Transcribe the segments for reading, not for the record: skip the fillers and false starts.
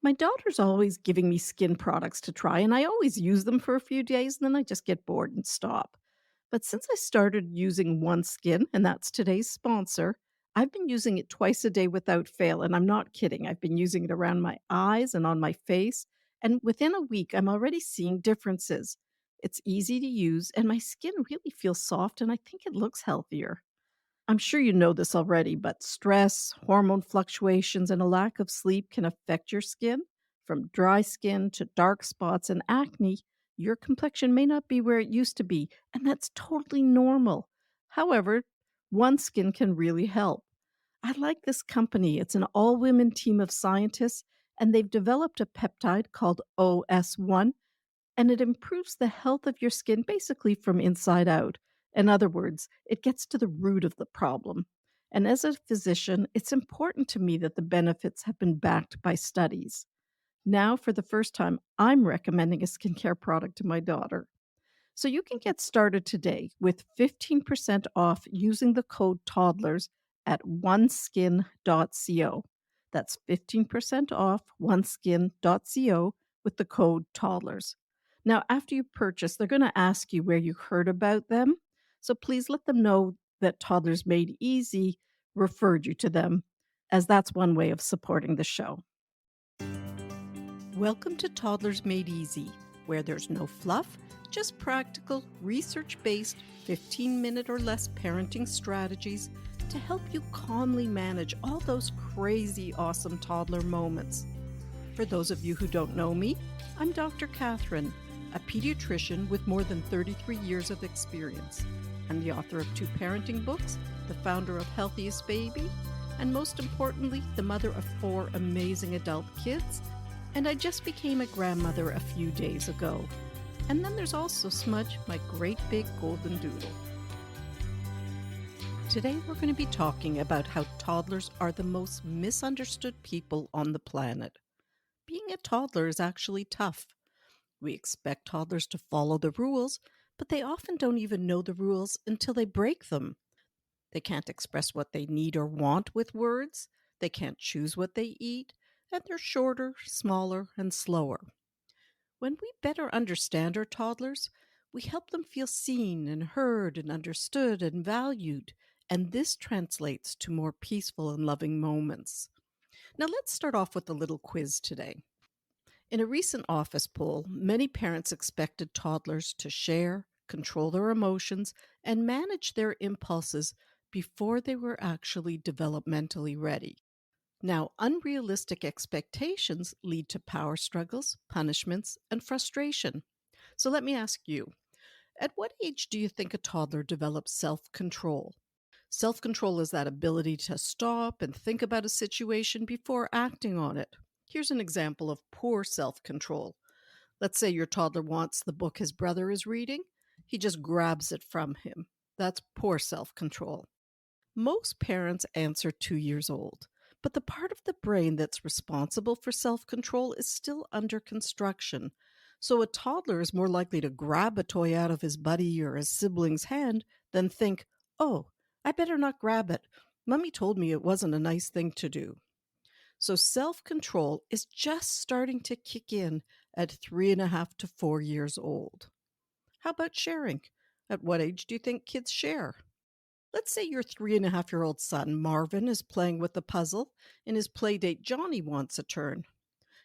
My daughter's always giving me skin products to try, and I always use them for a few days, and then I just get bored and stop. But since I started using OneSkin, and that's today's sponsor, I've been using it twice a day without fail. And I'm not kidding. I've been using it around my eyes and on my face. And within a week, I'm already seeing differences. It's easy to use, and my skin really feels soft, and I think it looks healthier. I'm sure you know this already, but stress, hormone fluctuations, and a lack of sleep can affect your skin. From dry skin to dark spots and acne, your complexion may not be where it used to be, and that's totally normal. However, one skin can really help. I like this company. It's an all women team of scientists, and they've developed a peptide called OS1, and it improves the health of your skin basically from inside out. In other words, it gets to the root of the problem. And as a physician, it's important to me that the benefits have been backed by studies. Now, for the first time, I'm recommending a skincare product to my daughter. So you can get started today with 15% off using the code Toddlers at oneskin.co. That's 15% off oneskin.co with the code Toddlers. Now, after you purchase, they're going to ask you where you heard about them. So please let them know that Toddlers Made Easy referred you to them, as that's one way of supporting the show. Welcome to Toddlers Made Easy, where there's no fluff, just practical, research based, 15-minute or less parenting strategies to help you calmly manage all those crazy, awesome toddler moments. For those of you who don't know me, I'm Dr. Catherine, a pediatrician with more than 33 years of experience. I'm the author of 2 parenting books, the founder of Healthiest Baby, and most importantly, the mother of 4 amazing adult kids. And I just became a grandmother a few days ago. And then there's also Smudge, my great big golden doodle. Today we're going to be talking about how toddlers are the most misunderstood people on the planet. Being a toddler is actually tough. We expect toddlers to follow the rules, but they often don't even know the rules until they break them. They can't express what they need or want with words. They can't choose what they eat, and they're shorter, smaller, and slower. When we better understand our toddlers, we help them feel seen and heard and understood and valued, and this translates to more peaceful and loving moments. Now, let's start off with a little quiz today. In a recent office poll, many parents expected toddlers to share, control their emotions, and manage their impulses before they were actually developmentally ready. Now, unrealistic expectations lead to power struggles, punishments, and frustration. So let me ask you, at what age do you think a toddler develops self control? Self control is that ability to stop and think about a situation before acting on it. Here's an example of poor self control. Let's say your toddler wants the book his brother is reading, he just grabs it from him. That's poor self control. Most parents answer 2 years old, but the part of the brain that's responsible for self control is still under construction. So a toddler is more likely to grab a toy out of his buddy or his sibling's hand than think, oh, I better not grab it. Mummy told me it wasn't a nice thing to do. So self control is just starting to kick in at 3.5 to 4 years old. How about sharing? At what age do you think kids share? Let's say your 3.5-year-old son, Marvin, is playing with a puzzle, and his playdate, Johnny, wants a turn.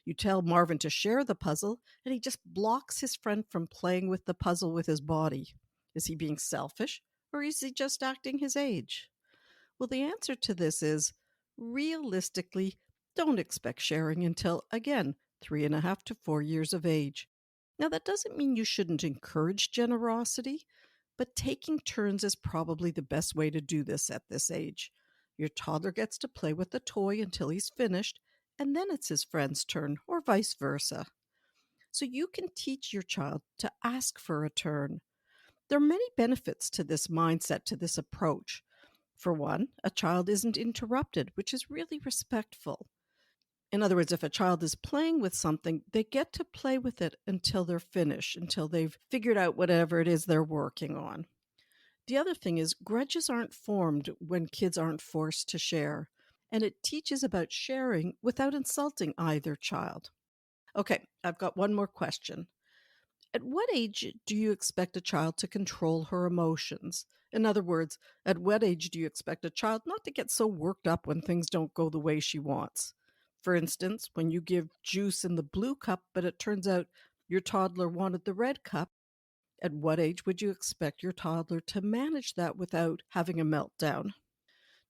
You tell Marvin to share the puzzle, and he just blocks his friend from playing with the puzzle with his body. Is he being selfish, or is he just acting his age? Well, the answer to this is realistically, don't expect sharing until, again, 3.5 to 4 years of age. Now, that doesn't mean you shouldn't encourage generosity, but taking turns is probably the best way to do this at this age. Your toddler gets to play with the toy until he's finished, and then it's his friend's turn, or vice versa. So you can teach your child to ask for a turn. There are many benefits to this mindset, to this approach. For one, a child isn't interrupted, which is really respectful. In other words, if a child is playing with something, they get to play with it until they're finished, until they've figured out whatever it is they're working on. The other thing is, grudges aren't formed when kids aren't forced to share. and it teaches about sharing without insulting either child. Okay, I've got one more question. At what age do you expect a child to control her emotions? In other words, at what age do you expect a child not to get so worked up when things don't go the way she wants? For instance, when you give juice in the blue cup, but it turns out your toddler wanted the red cup, at what age would you expect your toddler to manage that without having a meltdown?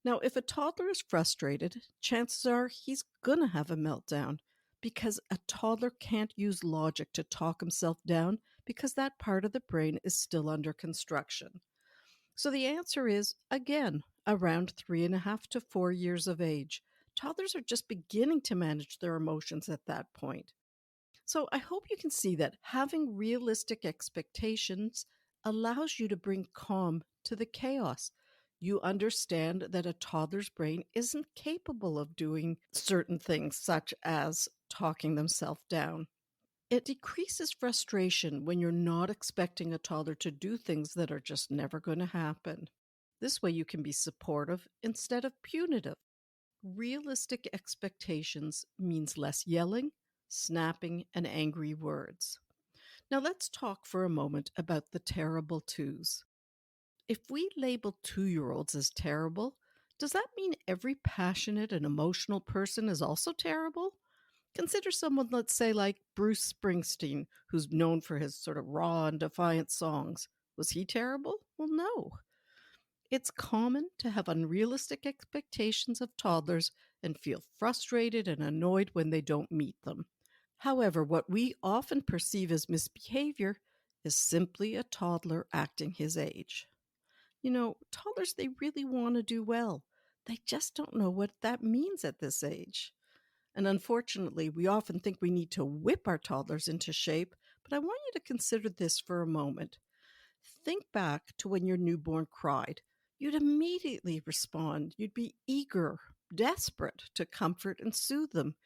Now, if a toddler is frustrated, chances are he's going to have a meltdown because a toddler can't use logic to talk himself down because that part of the brain is still under construction. So the answer is, again, around 3.5 to 4 years of age. Toddlers are just beginning to manage their emotions at that point. So I hope you can see that having realistic expectations allows you to bring calm to the chaos. You understand that a toddler's brain isn't capable of doing certain things, such as talking themselves down. It decreases frustration when you're not expecting a toddler to do things that are just never going to happen. This way, you can be supportive instead of punitive. Realistic expectations means less yelling, snapping, and angry words. Now let's talk for a moment about the terrible twos. If we label 2-year-olds as terrible, does that mean every passionate and emotional person is also terrible? Consider someone, let's say, like Bruce Springsteen, who's known for his sort of raw and defiant songs. Was he terrible? Well, no. It's common to have unrealistic expectations of toddlers and feel frustrated and annoyed when they don't meet them. However, what we often perceive as misbehavior is simply a toddler acting his age. Toddlers, they really want to do well. They just don't know what that means at this age. And unfortunately, we often think we need to whip our toddlers into shape, but I want you to consider this for a moment. Think back to when your newborn cried. You'd immediately respond. You'd be eager, desperate to comfort and soothe them.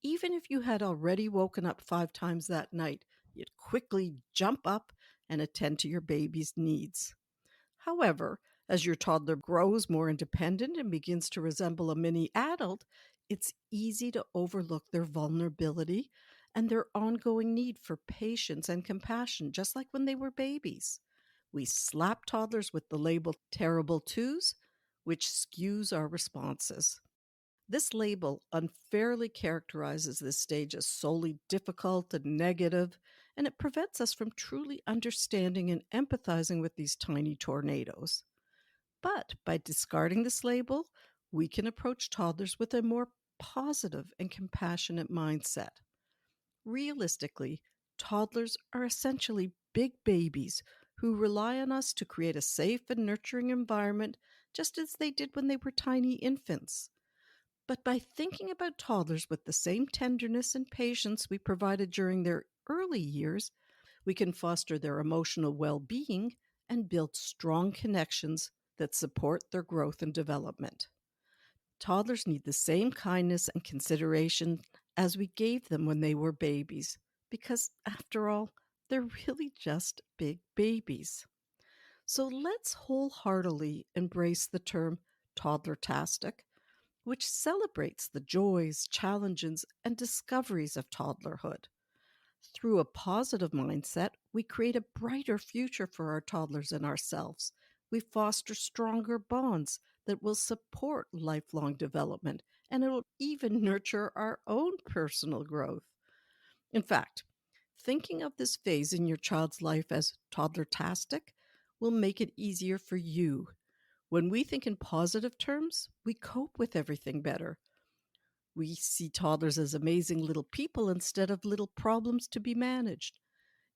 Even if you had already woken up 5 times that night, you'd quickly jump up and attend to your baby's needs. However, as your toddler grows more independent and begins to resemble a mini adult, it's easy to overlook their vulnerability and their ongoing need for patience and compassion, just like when they were babies. We slap toddlers with the label terrible twos, which skews our responses. This label unfairly characterizes this stage as solely difficult and negative, and it prevents us from truly understanding and empathizing with these tiny tornadoes. But by discarding this label, we can approach toddlers with a more positive and compassionate mindset. Realistically, toddlers are essentially big babies who rely on us to create a safe and nurturing environment just as they did when they were tiny infants. But by thinking about toddlers with the same tenderness and patience we provided during their early years, we can foster their emotional well being and build strong connections that support their growth and development. Toddlers need the same kindness and consideration as we gave them when they were babies, because after all, they're really just big babies. So let's wholeheartedly embrace the term toddler-tastic, which celebrates the joys, challenges, and discoveries of toddlerhood. Through a positive mindset, we create a brighter future for our toddlers and ourselves. We foster stronger bonds that will support lifelong development, and it will even nurture our own personal growth. In fact, thinking of this phase in your child's life as toddler-tastic will make it easier for you. When we think in positive terms, we cope with everything better. We see toddlers as amazing little people instead of little problems to be managed.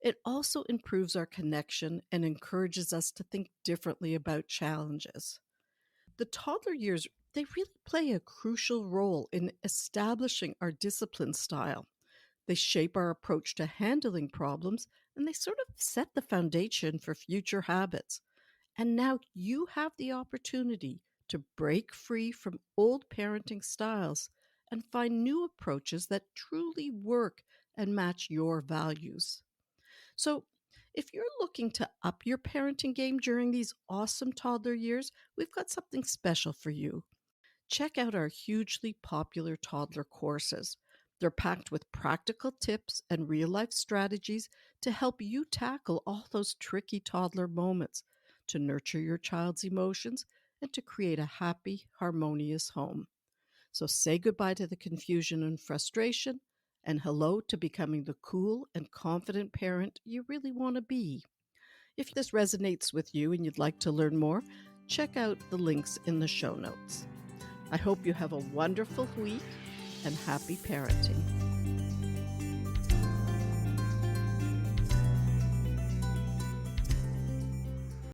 It also improves our connection and encourages us to think differently about challenges. The toddler years, they really play a crucial role in establishing our discipline style. They shape our approach to handling problems, and they sort of set the foundation for future habits. And now you have the opportunity to break free from old parenting styles and find new approaches that truly work and match your values. So, if you're looking to up your parenting game during these awesome toddler years, we've got something special for you. Check out our hugely popular toddler courses. They're packed with practical tips and real life strategies to help you tackle all those tricky toddler moments, to nurture your child's emotions, and to create a happy, harmonious home. So say goodbye to the confusion and frustration, and hello to becoming the cool and confident parent you really want to be. If this resonates with you and you'd like to learn more, check out the links in the show notes. I hope you have a wonderful week and happy parenting.